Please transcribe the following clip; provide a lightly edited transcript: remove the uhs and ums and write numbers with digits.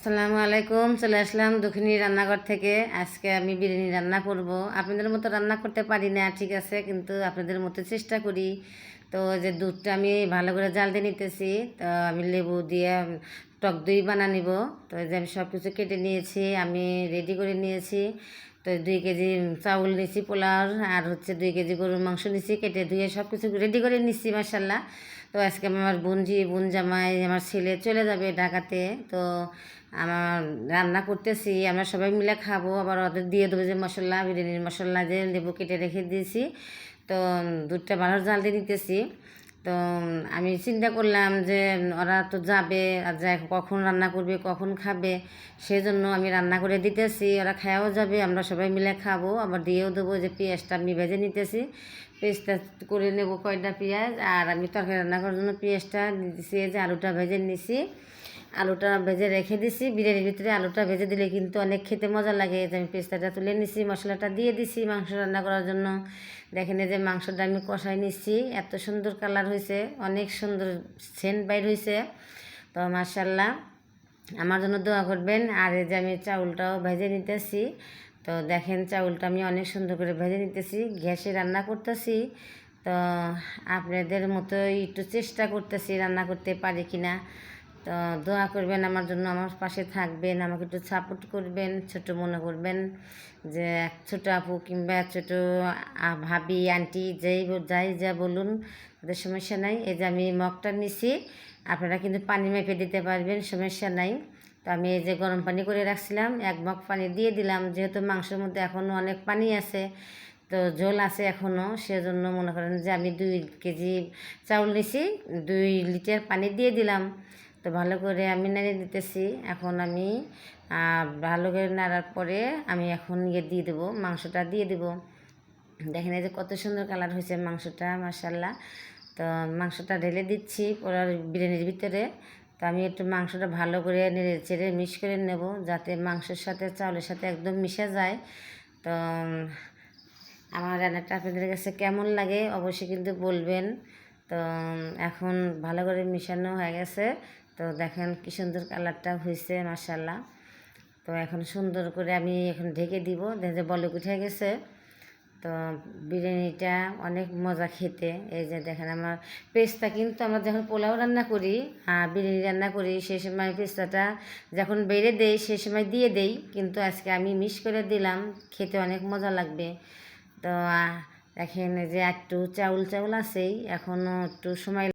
আসসালামু আলাইকুম। চলে আসলাম দক্ষিণী রান্নাঘর থেকে। আজকে আমি বিরিয়ানি রান্না করব। আপনাদের মতো রান্না করতে পারি না, ঠিক আছে, কিন্তু আপনাদের মতো চেষ্টা করি। তো যে দুধটা আমি ভালো করে জাল দিয়ে নিতেছি। তো আমি লেবু দিয়ে টক দই বানা নিব। তো যে আমি সব কিছু কেটে নিয়েছি, আমি রেডি করে নিয়েছি। তো 2 কেজি চাউল নিয়েছি পোলাওর, আর হচ্ছে 2 কেজি গরুর মাংস নিয়েছি, কেটে ধুয়ে সব কিছু রেডি করে নিচ্ছি মাশাল্লাহ। তো আজকে আমার বোন জামাই আমার ছেলে চলে যাবে ঢাকাতে। তো আমার রান্না করতেছি, আমরা সবাই মিলে খাবো, আবার ওদের দিয়ে দেবো যে মশলা, বিরিয়ানির মশলা যে লেবু কেটে রেখে দিয়েছি। তো দুধটা ভালো জাল দিয়ে নিতেছি। তো আমি চিন্তা করলাম যে ওরা তো যাবে, আর যা কখন রান্না করবে কখন খাবে, সেই জন্য আমি রান্না করে দিতেছি। ওরা খাওয়াও যাবে, আমরা সবাই মিলে খাবো, আবার দিয়েও দেবো। যে পেঁয়াজটা আমি ভেজে নিতেছি, পেঁয়াজটা করে নেব কয়টা পেঁয়াজ। আর আমি তরকারি রান্না করার জন্য পেঁয়াজটা দিয়েছি, যে আলুটা ভেজে নিছি, আলুটা ভেজে রেখে দিছি। বিরিয়ানির ভিতরে আলুটা ভেজে দিলে কিন্তু অনেক খেতে মজা লাগে। যে আমি পেস্তাটা তুলে নিছি, মশলাটা দিয়ে দিছি মাংস রান্না করার জন্য। দেখেন এই যে মাংসটা আমি কষাই নিচ্ছি, এত সুন্দর কালার হয়েছে, অনেক সুন্দর সেন্ট বাইর হয়েছে। তো মাশাল্লাহ, আমার জন্য দোয়া করবেন। আর এই যে আমি চাউলটাও ভেজে নিতেছি। তো দেখেন চাউলটা আমি অনেক সুন্দর করে ভেজে নিতেছি, গ্যাসে রান্না করতেছি। তো আপনাদের মতোই একটু চেষ্টা করতেছি রান্না করতে পারি কিনা। তো দোয়া করবেন আমার জন্য, আমার পাশে থাকবেন, আমাকে একটু সাপোর্ট করবেন, ছোট মনে করবেন যে ছোটো আপু কিংবা ছোটো ভাবি আন্টি যাই যা বলুন, তাদের সমস্যা নাই। এই যে আমি মগটা নিছি, আপনারা কিন্তু পানি মেপে দিতে পারবেন, সমস্যা নাই। তো আমি এই যে গরম পানি করে রাখছিলাম, 1 মগ পানি দিয়ে দিলাম, যেহেতু মাংসের মধ্যে এখনও অনেক পানি আছে, তো ঝোল আছে এখনও, সেজন্য মনে করেন যে আমি 2 কেজি চাউল নিছি, 2 লিটার পানি দিয়ে দিলাম। তো ভালো করে আমি নেড়ে দিতেছি। এখন আমি ভালো করে নাড়ার পরে আমি এখন দিয়ে দেবো, মাংসটা দিয়ে দেবো। দেখেন এই যে কত সুন্দর কালার হয়েছে মাংসটা মাশাল্লাহ। তো মাংসটা ঢেলে দিচ্ছি পুরো বিরিয়ানির ভিতরে। তো আমি একটু মাংসটা ভালো করে নেড়ে চেড়ে মিক্স করে নেব, যাতে মাংসের সাথে চাউলের সাথে একদম মিশে যায়। তো আমার রান্নাটা আপনাদের কাছে কেমন লাগে অবশ্যই কিন্তু বলবেন। তো এখন ভালো করে মিশানো হয়ে গেছে। তো দেখেন কি সুন্দর কালারটা হয়েছে মাশাল্লাহ। তো এখন সুন্দর করে আমি এখন ঢেকে দিব, দেখে যে বলক উঠে গেছে। তো বিরিয়ানিটা অনেক মজা খেতে। এই যে দেখেন আমার পেস্তা, কিন্তু আমরা যখন পোলাও রান্না করি, বিরিয়ানি রান্না করি, সেই সময় পেস্তাটা যখন বেড়ে দেই সেই সময় দিয়ে দেই, কিন্তু আজকে আমি মিক্স করে দিলাম, খেতে অনেক মজা লাগবে। তো দেখেন যে একটু চাউল আছেই, এখনও একটু সময়